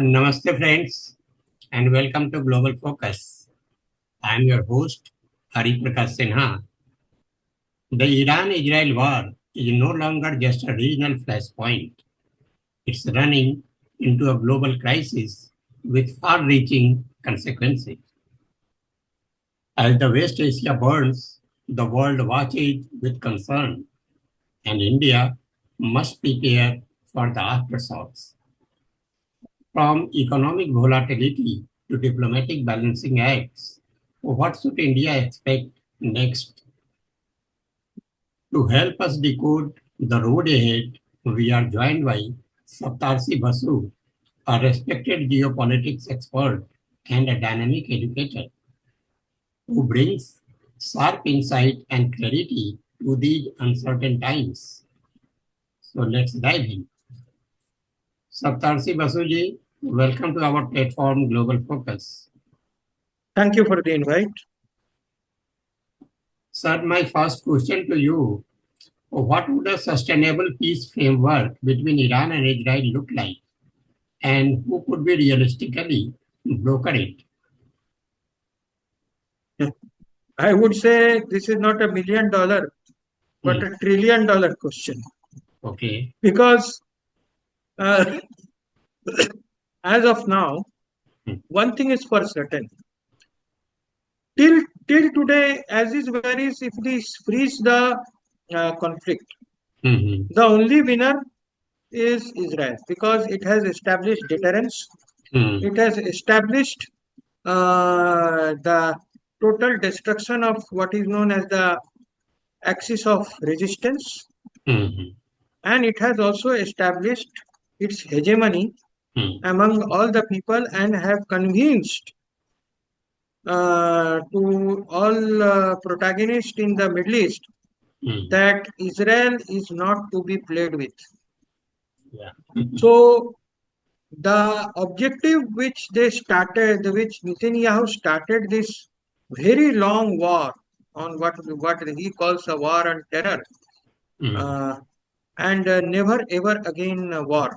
Namaste, friends, and welcome to Global Focus. I am your host, Hari Prakash Sinha. The Iran-Israel war is no longer just a regional flashpoint. It's running into a global crisis with far-reaching consequences. As the West Asia burns, the world watches with concern, and India must prepare for the aftershocks. From economic volatility to diplomatic balancing acts, what should India expect next? To help us decode the road ahead, we are joined by Saptarshi Basu, a respected geopolitics expert and a dynamic educator who brings sharp insight and clarity to these uncertain times. So let's dive in. Saptarshi Basuji, welcome to our platform Global Focus. Thank you for the invite. Sir, my first question to you, what would a sustainable peace framework between Iran and Israel look like? And who could be realistically broker it? I would say this is not $1 million, but $1 trillion question. Okay. Because as of now, one thing is for certain. Till today, as is varies, if this freeze the conflict, the only winner is Israel because it has established deterrence. It has established the total destruction of what is known as the axis of resistance, and it has also established its hegemony among all the people and have convinced to all protagonists in the Middle East that Israel is not to be played with. Yeah. So the objective which which Netanyahu started this very long war on what he calls a war on terror, and never ever again war,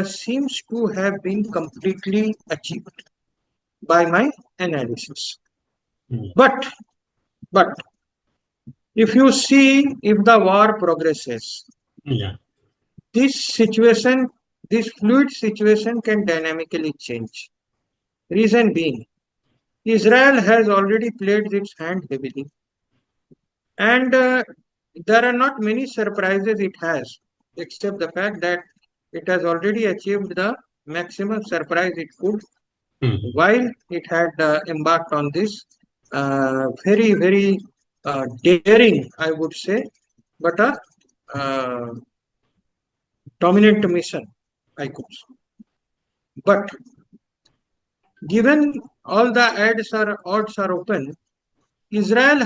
seems to have been completely achieved by my analysis. But if you see, if the war progresses, this fluid situation can dynamically change. Reason being, Israel has already played its hand heavily, and there are not many surprises it has, except the fact that it has already achieved the maximum surprise it could while it had embarked on this very, very daring, I would say, but a dominant mission, I could say. But given all the odds are open, Iran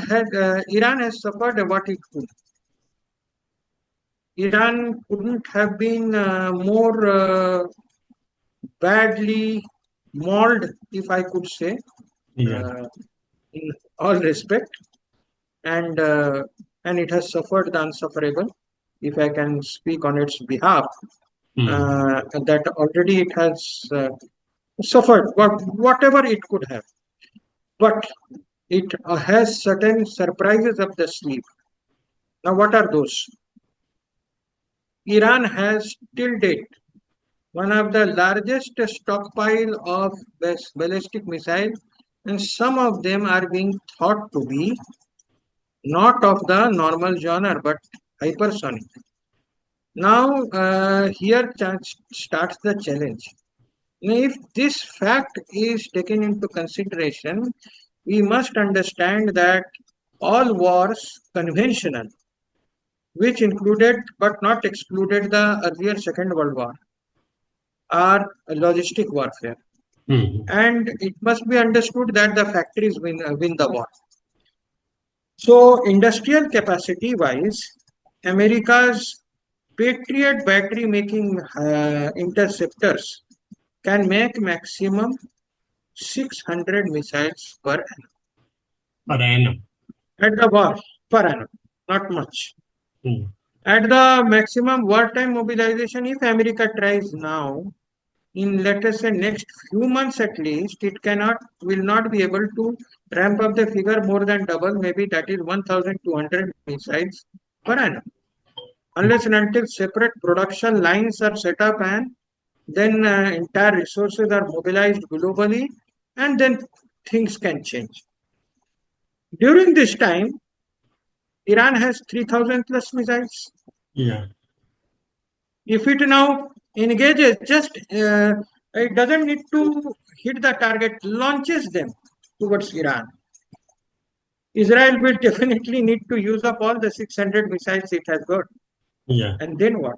has suffered what it could. Iran couldn't have been more badly mauled, if I could say, in all respect, and it has suffered the unsufferable, if I can speak on its behalf. That already it has suffered whatever it could have, but it has certain surprises up the sleeve. Now, what are those? Iran has till date one of the largest stockpile of ballistic missiles, and some of them are being thought to be not of the normal genre but hypersonic. Now, here starts the challenge. Now, if this fact is taken into consideration, we must understand that all wars, conventional, which included but not excluded the earlier Second World War, are logistic warfare. And it must be understood that the factories win the war. So, industrial capacity wise, America's Patriot battery making interceptors can make maximum 600 missiles per annum. Per annum. At the war, per annum, not much. At the maximum wartime mobilization, if America tries now, in, let us say, next few months at least, it will not be able to ramp up the figure more than double, maybe that is 1,200 missiles per annum. Unless and until separate production lines are set up and then entire resources are mobilized globally, and then things can change. During this time, Iran has 3,000 plus missiles. Yeah. If it now engages, it doesn't need to hit the target, launches them towards Iran. Israel will definitely need to use up all the 600 missiles it has got. Yeah. And then what?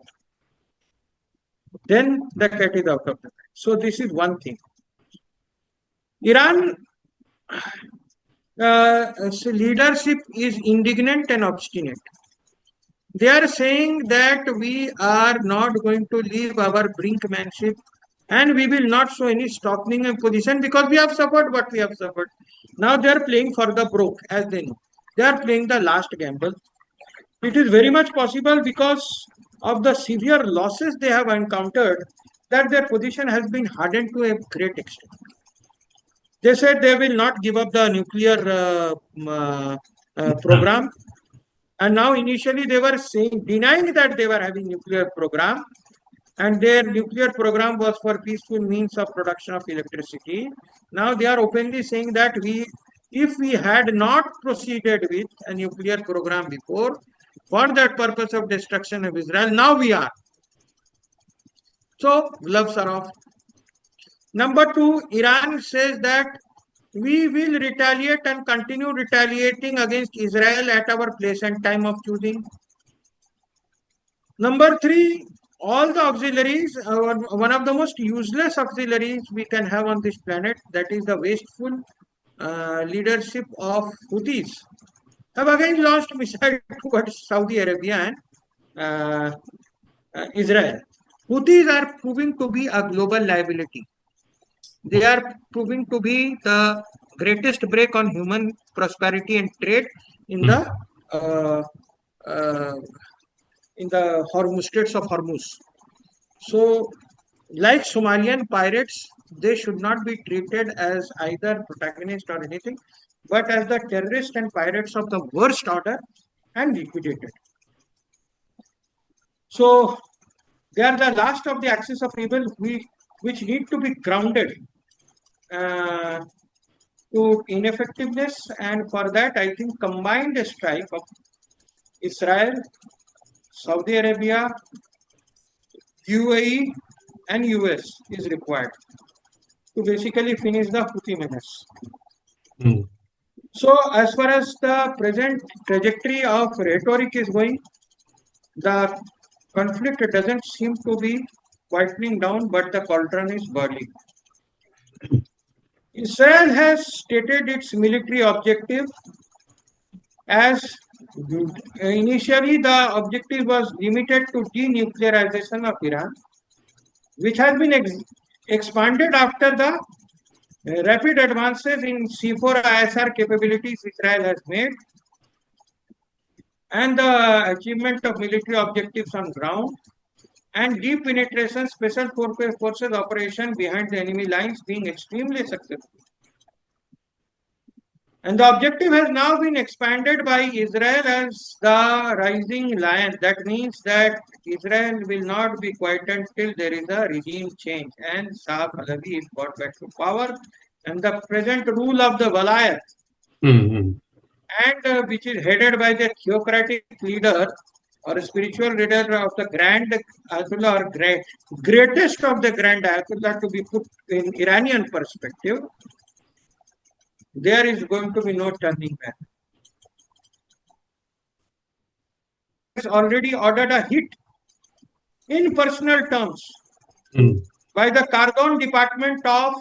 Then the cat is out of the bag. So this is one thing. Iran leadership is indignant and obstinate. They are saying that we are not going to leave our brinkmanship and we will not show any softening in position because we have suffered what we have suffered. Now they are playing for the broke, as they know. They are playing the last gamble. It is very much possible because of the severe losses they have encountered that their position has been hardened to a great extent. They said they will not give up the nuclear program. And now initially they were saying, denying that they were having nuclear program, and their nuclear program was for peaceful means of production of electricity. Now they are openly saying that if we had not proceeded with a nuclear program before, for that purpose of destruction of Israel, now we are. So gloves are off. Number two, Iran says that we will retaliate and continue retaliating against Israel at our place and time of choosing. Number three, all the auxiliaries, one of the most useless auxiliaries we can have on this planet, that is the wasteful leadership of Houthis, have again launched missiles towards Saudi Arabia and Israel. Houthis are proving to be a global liability. They are proving to be the greatest brake on human prosperity and trade in the uh, uh, Hormuz Straits of Hormuz. So, like Somalian pirates, they should not be treated as either protagonist or anything, but as the terrorists and pirates of the worst order and liquidated. So, they are the last of the axis of evil which need to be grounded uh, to ineffectiveness, and for that, I think combined strike of Israel, Saudi Arabia, UAE, and US is required to basically finish the Houthi menace. Mm. So, as far as the present trajectory of rhetoric is going, the conflict doesn't seem to be quietening down, but the cauldron is boiling. Israel has stated its military objective as initially the objective was limited to denuclearization of Iran, which has been expanded after the rapid advances in C4 ISR capabilities Israel has made and the achievement of military objectives on ground and deep penetration special forces operation behind the enemy lines being extremely successful. And the objective has now been expanded by Israel as the rising lion. That means that Israel will not be quieted till there is a regime change and Shah Pahlavi is brought back to power. And the present rule of the Walayat, and which is headed by the theocratic leader or spiritual leader of the Grand Ayatollah or greatest of the Grand Ayatollah to be put in Iranian perspective, there is going to be no turning back. Has already ordered a hit in personal terms by the Kardon Department of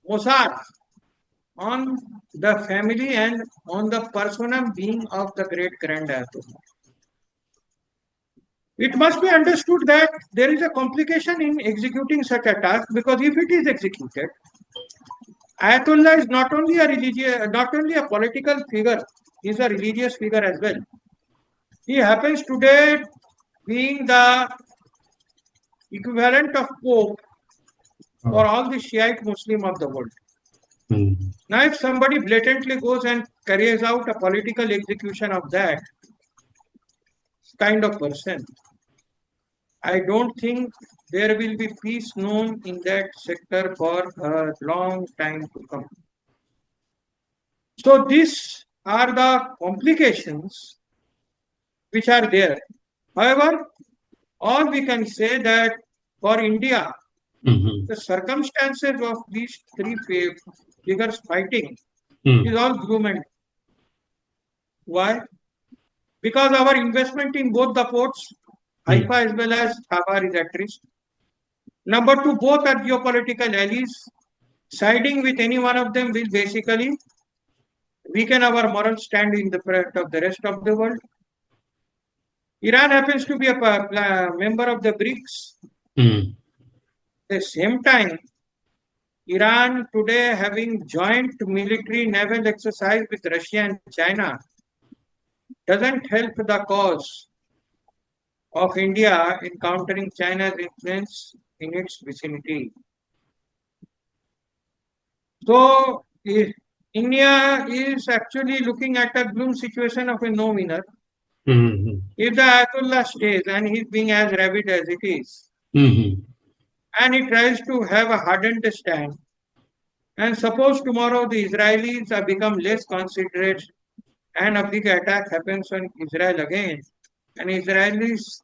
Mossad on the family and on the personal being of the great Grand Ayatollah. It must be understood that there is a complication in executing such a task because if it is executed, Ayatollah is not only a political figure, he is a religious figure as well. He happens today being the equivalent of Pope for Oh. all the Shiite Muslim of the world. Mm. Now, if somebody blatantly goes and carries out a political execution of that kind of person, I don't think there will be peace known in that sector for a long time to come. So, these are the complications which are there. However, all we can say that for India, Mhm. the circumstances of these three figures fighting is Mm. all gloom and why? Because our investment in both the ports, Haifa Mm. as well as Thabar, is at risk. Number two, both are geopolitical allies. Siding with any one of them will basically weaken our moral stand in the front of the rest of the world. Iran happens to be a member of the BRICS. Mm. At the same time, Iran today having joint military naval exercise with Russia and China doesn't help the cause of India in countering China's influence in its vicinity. So, India is actually looking at a gloom situation of a no winner. Mhm. If the Ayatollah stays and he's being as rabid as it is, Mhm. and he tries to have a hardened stand, and suppose tomorrow the Israelis have become less considerate and a big attack happens on Israel again, and Israelis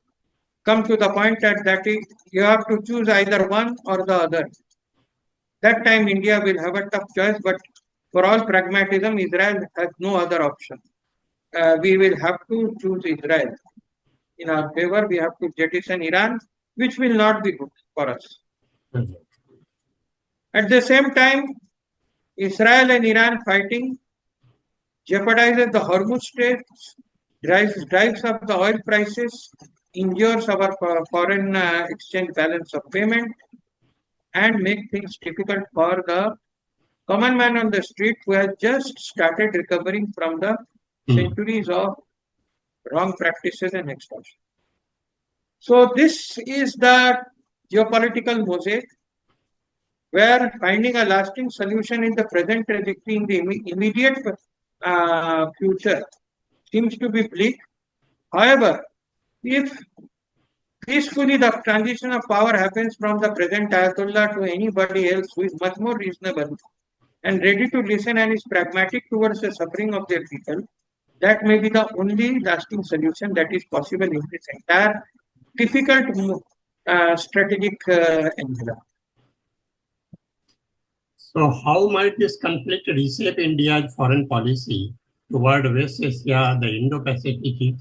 come to the point that you have to choose either one or the other. That time India will have a tough choice, but for all pragmatism, Israel has no other option. We will have to choose Israel. In our favor, we have to jettison Iran, which will not be good for us. Okay. At the same time, Israel and Iran fighting jeopardizes the Hormuz Strait, drives up the oil prices, injures our foreign exchange balance of payment, and make things difficult for the common man on the street who has just started recovering from the Mm. centuries of wrong practices and extortion. So, this is the geopolitical mosaic where finding a lasting solution in the present trajectory in the immediate future seems to be bleak. However, if peacefully the transition of power happens from the present Ayatollah to anybody else who is much more reasonable and ready to listen and is pragmatic towards the suffering of their people, that may be the only lasting solution that is possible in this entire difficult strategic envelope. So, how might this conflict reshape India's foreign policy toward West Asia, the Indo-Pacific,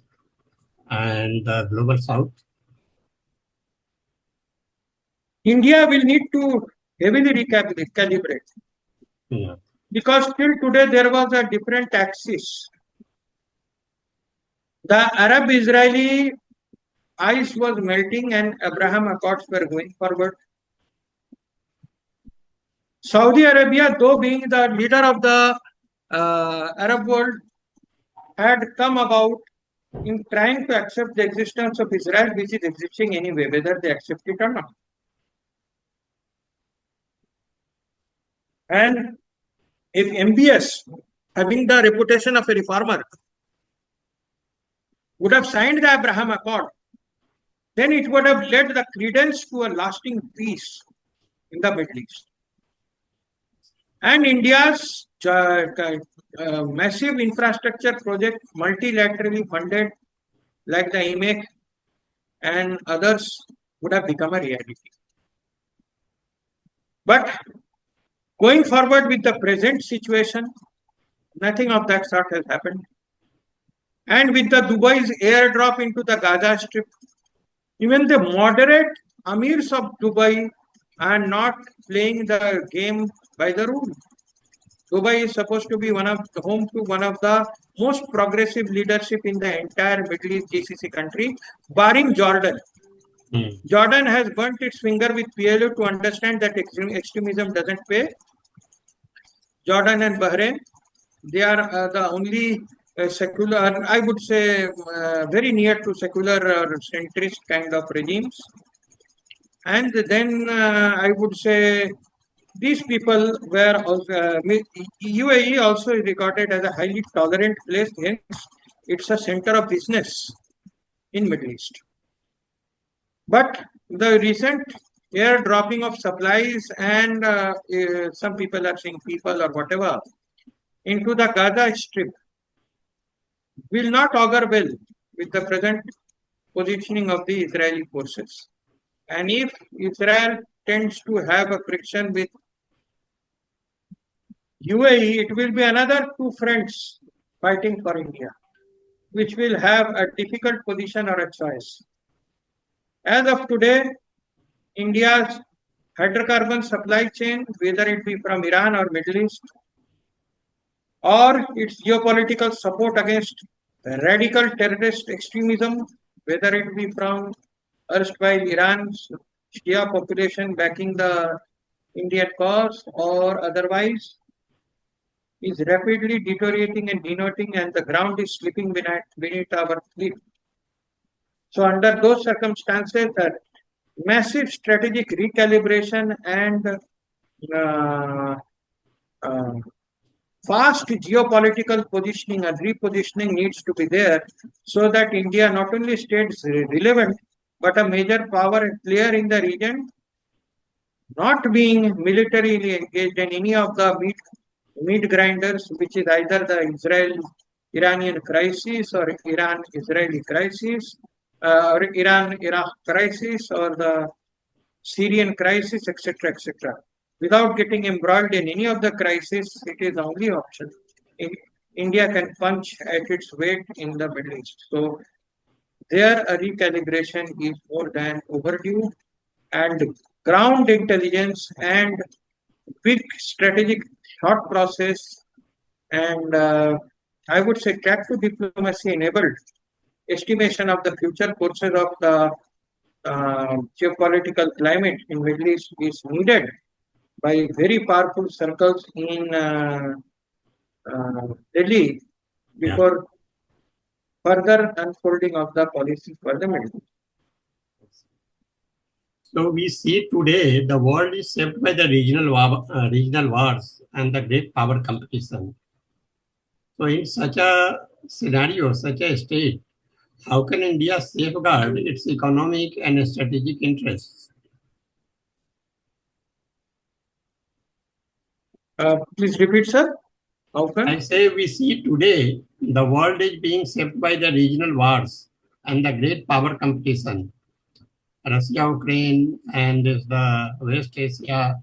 and the global South? India will need to heavily recalibrate Yeah. because till today there was a different axis. The Arab Israeli ice was melting and Abraham Accords were going forward. Saudi Arabia, though being the leader of the Arab world, had come about in trying to accept the existence of Israel, which is existing anyway, whether they accept it or not. And if MBS, having the reputation of a reformer, would have signed the Abraham Accord, then it would have led the credence to a lasting peace in the Middle East. And India's massive infrastructure project, multilaterally funded, like the IMEC and others, would have become a reality. But going forward with the present situation, nothing of that sort has happened. And with the Dubai's airdrop into the Gaza Strip, even the moderate amirs of Dubai are not playing the game by the rules. Dubai is supposed to be one of the home to one of the most progressive leadership in the entire Middle East GCC country, barring Jordan. Mm. Jordan has burnt its finger with PLO to understand that extremism doesn't pay. Jordan and Bahrain, they are the only secular, I would say, very near to secular or centrist kind of regimes. And then I would say these people were also, UAE also is regarded as a highly tolerant place. Hence, it's a center of business in Middle East. But the recent airdropping of supplies and some people are saying people or whatever into the Gaza Strip will not augur well with the present positioning of the Israeli forces. And if Israel tends to have a friction with UAE, it will be another two friends fighting for India, which will have a difficult position or a choice. As of today, India's hydrocarbon supply chain, whether it be from Iran or Middle East, or its geopolitical support against radical terrorist extremism, whether it be from erstwhile Iran's Shia population backing the Indian cause or otherwise, is rapidly deteriorating and denoting, and the ground is slipping beneath our feet. So, under those circumstances, a massive strategic recalibration and uh, uh, fast geopolitical positioning and repositioning needs to be there so that India not only stays relevant but a major power and player in the region, not being militarily engaged in any of the meat grinders, which is either the Israel Iranian crisis or Iran Israeli crisis, or Iran Iraq crisis or the Syrian crisis, etc., etc. Without getting embroiled in any of the crises, it is the only option. India can punch at its weight in the Middle East. So there, a recalibration is more than overdue, and ground intelligence and big strategic thought process and I would say track to diplomacy enabled estimation of the future courses of the geopolitical climate in Middle East is needed by very powerful circles in Delhi Yeah. before further unfolding of the policy for the Middle East. So we see today the world is shaped by the regional wars and the great power competition. So in such a scenario, such a state, how can India safeguard its economic and strategic interests? Please repeat, sir. How I can? say we see today the world is being shaped by the regional wars and the great power competition. Russia, Ukraine, and the West Asia.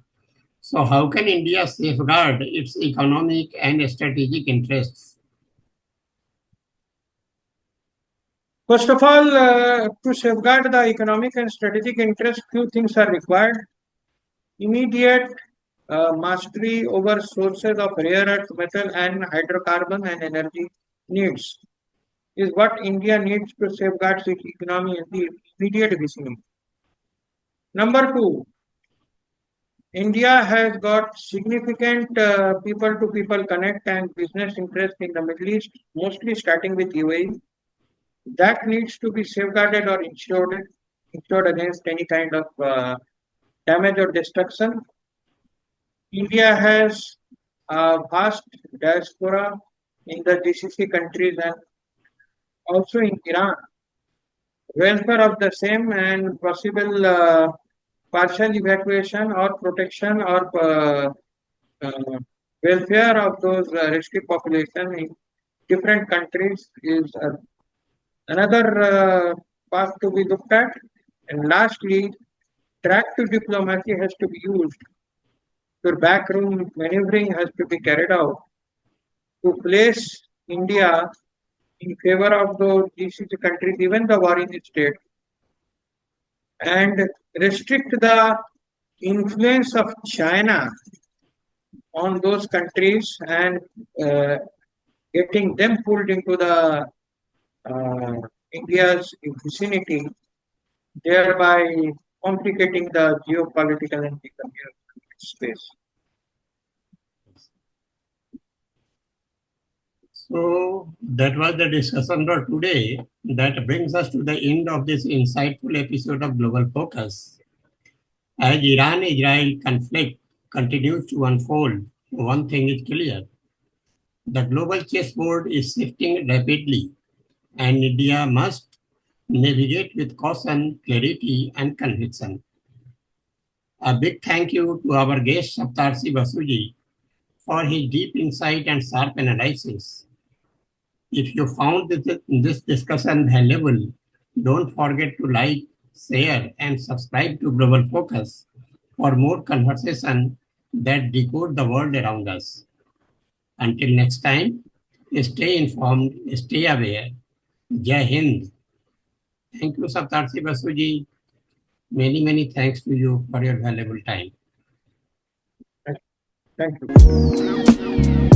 So how can India safeguard its economic and strategic interests? First of all, to safeguard the economic and strategic interest, few things are required. Immediate mastery over sources of rare earth metal and hydrocarbon and energy needs is what India needs to safeguard its economy in the immediate vicinity. Number two, India has got significant people-to-people connect and business interest in the Middle East, mostly starting with UAE. That needs to be safeguarded or insured against any kind of damage or destruction. India has a vast diaspora in the GCC countries and also in Iran. Welfare of the same and possible partial evacuation or protection or uh, welfare of those rescue population in different countries is another path to be looked at. And lastly, track to diplomacy has to be used. Your backroom maneuvering has to be carried out to place India in favor of those GCC countries, even the warring state, and restrict the influence of China on those countries and uh, getting them pulled into the uh, India's vicinity, thereby complicating the geopolitical and economic space. So that was the discussion for today. That brings us to the end of this insightful episode of Global Focus. As Iran Israel conflict continues to unfold, one thing is clear: the global chessboard is shifting rapidly, and India must navigate with caution, clarity, and conviction. A big thank you to our guest Saptarshi Basu for his deep insight and sharp analysis. If you found this discussion valuable, don't forget to like, share, and subscribe to Global Focus for more conversation that decode the world around us. Until next time, stay informed, stay aware. Jai Hind. Thank you, Saptarshi Basuji. Many, many thanks to you for your valuable time. Thank you.